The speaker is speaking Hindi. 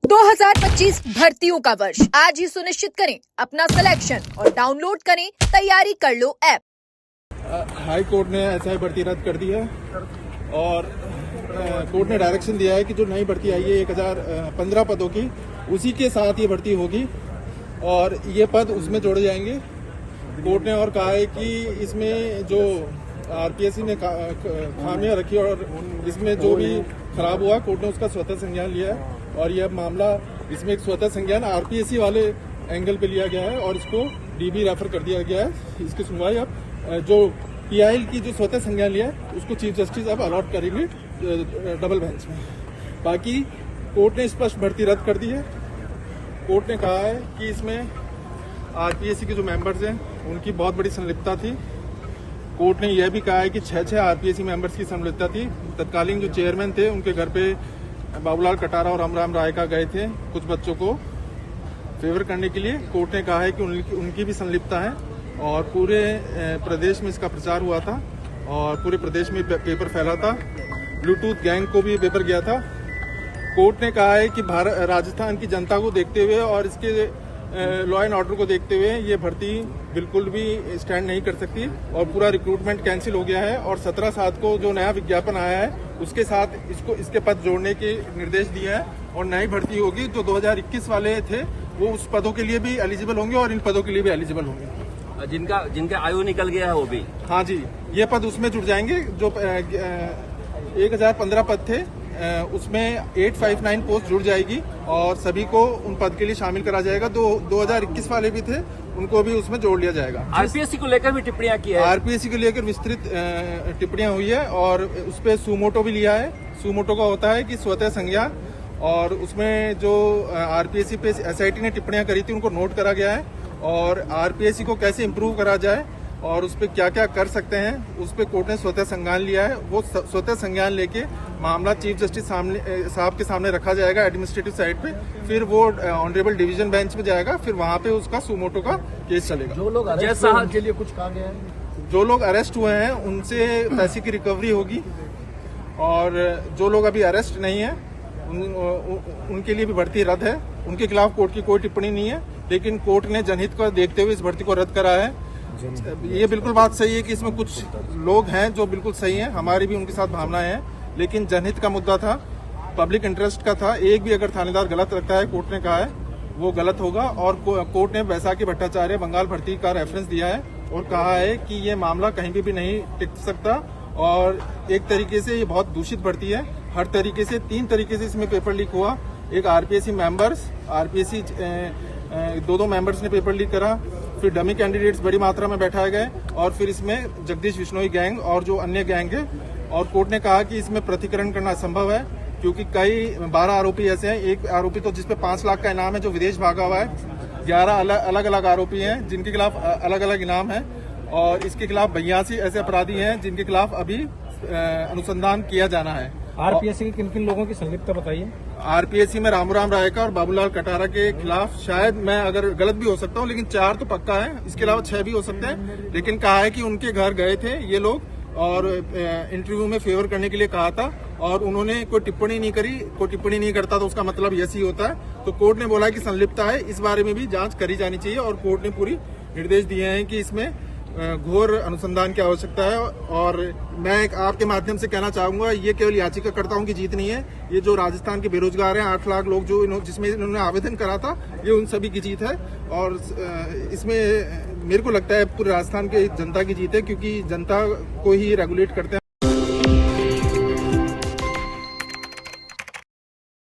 2025 भर्तियों का वर्ष आज ही सुनिश्चित करें अपना सिलेक्शन और डाउनलोड करें तैयारी कर लो ऐप। हाई कोर्ट ने एसआई भर्ती रद्द कर दी है और कोर्ट ने डायरेक्शन दिया है कि जो नई भर्ती आई है 1015 पदों की, उसी के साथ ये भर्ती होगी और ये पद उसमें जोड़े जाएंगे। कोर्ट ने और कहा है कि इसमें जो आरपीएससी ने खामियां रखी और इसमें जो भी खराब हुआ, कोर्ट ने उसका स्वतः संज्ञान लिया है और यह मामला इसमें एक स्वतः संज्ञान आरपीएससी वाले एंगल पे लिया गया है और इसको डीबी रेफर कर दिया गया है। इसकी सुनवाई अब जो पीआईएल की जो स्वतः संज्ञान लिया है उसको चीफ जस्टिस अब अलॉट करेंगे डबल बेंच में। बाकी कोर्ट ने स्पष्ट भर्ती रद्द कर दी है। कोर्ट ने कहा है कि इसमें आरपीएससी के जो मेंबर्स हैं उनकी बहुत बड़ी संलिप्तता थी। कोर्ट ने यह भी कहा है कि 6 आरपीएससी मेंबर्स की संलिप्तता थी। तत्कालीन जो चेयरमैन थे उनके घर पे बाबूलाल कटारा और रामराम राय का गए थे कुछ बच्चों को फेवर करने के लिए। कोर्ट ने कहा है कि उनकी भी संलिप्तता है और पूरे प्रदेश में इसका प्रचार हुआ था और पूरे प्रदेश में पेपर फैला था। ब्लूटूथ गैंग को भी पेपर गया था। कोर्ट ने कहा है कि राजस्थान की जनता को देखते हुए और इसके लॉ एंड ऑर्डर को देखते हुए ये भर्ती बिल्कुल भी स्टैंड नहीं कर सकती और पूरा रिक्रूटमेंट कैंसिल हो गया है और 17/7 को जो नया विज्ञापन आया है उसके साथ इसके पद जोड़ने के निर्देश दिए हैं और नई भर्ती होगी। जो 2021 वाले थे वो उस पदों के लिए भी एलिजिबल होंगे और इन पदों के लिए भी एलिजिबल होंगे। जिनका आयु निकल गया है वो भी, हाँ जी, ये पद उसमें जुड़ जाएंगे। जो 1015 पद थे उसमें 859 पोस्ट जुड़ जाएगी और सभी को उन पद के लिए शामिल करा जाएगा। 2021 वाले भी थे उनको भी उसमें जोड़ लिया जाएगा। आरपीएससी को लेकर भी टिप्पणियां की है। आरपीएससी को लेकर विस्तृत टिप्पणियां हुई है और उस पर सुमोटो भी लिया है। सुमोटो का होता है कि स्वतः संज्ञान, और उसमें जो आरपीएससी पे एसआईटी ने टिप्पणियां करी थी उनको नोट करा गया है और आरपीएससी को कैसे इम्प्रूव करा जाए और उस पर क्या क्या कर सकते हैं उस पर कोर्ट ने स्वतः संज्ञान लिया है। वो स्वतः संज्ञान लेके मामला चीफ जस्टिस साहब के सामने रखा जाएगा एडमिनिस्ट्रेटिव साइड पे, फिर वो ऑनरेबल डिवीजन बेंच में जाएगा, फिर वहां पे उसका सुमोटो का केस चलेगा। जो लोग अरेस्ट हुए उनके लिए कुछ कहा गया है? जो लोग अरेस्ट हुए हैं उनसे पैसे की रिकवरी होगी और जो लोग अभी अरेस्ट नहीं है उनके लिए भी भर्ती रद्द है। उनके खिलाफ कोर्ट की कोई टिप्पणी नहीं है, लेकिन कोर्ट ने जनहित को देखते हुए इस भर्ती को रद्द करा है। ये बिल्कुल बात सही है कि इसमें कुछ लोग हैं जो बिल्कुल सही हैं, हमारी भी उनके साथ भावनाएं हैं, लेकिन जनहित का मुद्दा था, पब्लिक इंटरेस्ट का था। एक भी अगर थानेदार गलत रखता है, कोर्ट ने कहा है वो गलत होगा और कोर्ट ने बैसाखी भट्टाचार्य बंगाल भर्ती का रेफरेंस दिया है और कहा है कि ये मामला कहीं भी नहीं टिक सकता और एक तरीके से ये बहुत दूषित भर्ती है। हर तरीके से 3 तरीके से इसमें पेपर लीक हुआ। एक आरपीएससी मेंबर्स, आरपीएससी 2 मेंबर्स ने पेपर लीक करा, फिर डमी कैंडिडेट्स बड़ी मात्रा में बैठाए गए और फिर इसमें जगदीश बिश्नोई गैंग और जो अन्य गैंग है। और कोर्ट ने कहा कि इसमें प्रतिकरण करना असंभव है क्योंकि कई 12 आरोपी ऐसे हैं। एक आरोपी तो जिसपे 5 लाख का इनाम है जो विदेश भागा हुआ है। 11 अलग अलग आरोपी हैं जिनके खिलाफ अलग अलग इनाम है और इसके खिलाफ 82 ऐसे अपराधी हैं जिनके खिलाफ अभी अनुसंधान किया जाना है। आरपीएससी के किन किन लोगों की संलिप्तता बताइए? आरपीएससी में रामराम राय का और बाबूलाल कटारा के खिलाफ, शायद मैं अगर गलत भी हो सकता हूं, लेकिन 4 तो पक्का है, इसके अलावा 6 भी हो सकते हैं। लेकिन कहा है कि उनके घर गए थे ये लोग और इंटरव्यू में फेवर करने के लिए कहा था और उन्होंने कोई टिप्पणी नहीं करी। कोई टिप्पणी नहीं करता तो उसका मतलब यस ही होता है। तो कोर्ट ने बोला कि संलिप्तता है, इस बारे में भी जांच करी जानी चाहिए और कोर्ट ने पूरी निर्देश दिए हैं कि इसमें घोर अनुसंधान की आवश्यकता है। और मैं आपके माध्यम से कहना चाहूंगा, ये केवल याचिकाकर्ताओं की जीत नहीं है, ये जो राजस्थान के बेरोजगार हैं 8 लाख लोग जो जिसमें इन्होंने आवेदन करा था, ये उन सभी की जीत है। और इसमें मेरे को लगता है पूरे राजस्थान के जनता की जीत है क्योंकि जनता को ही रेगुलेट करते हैं।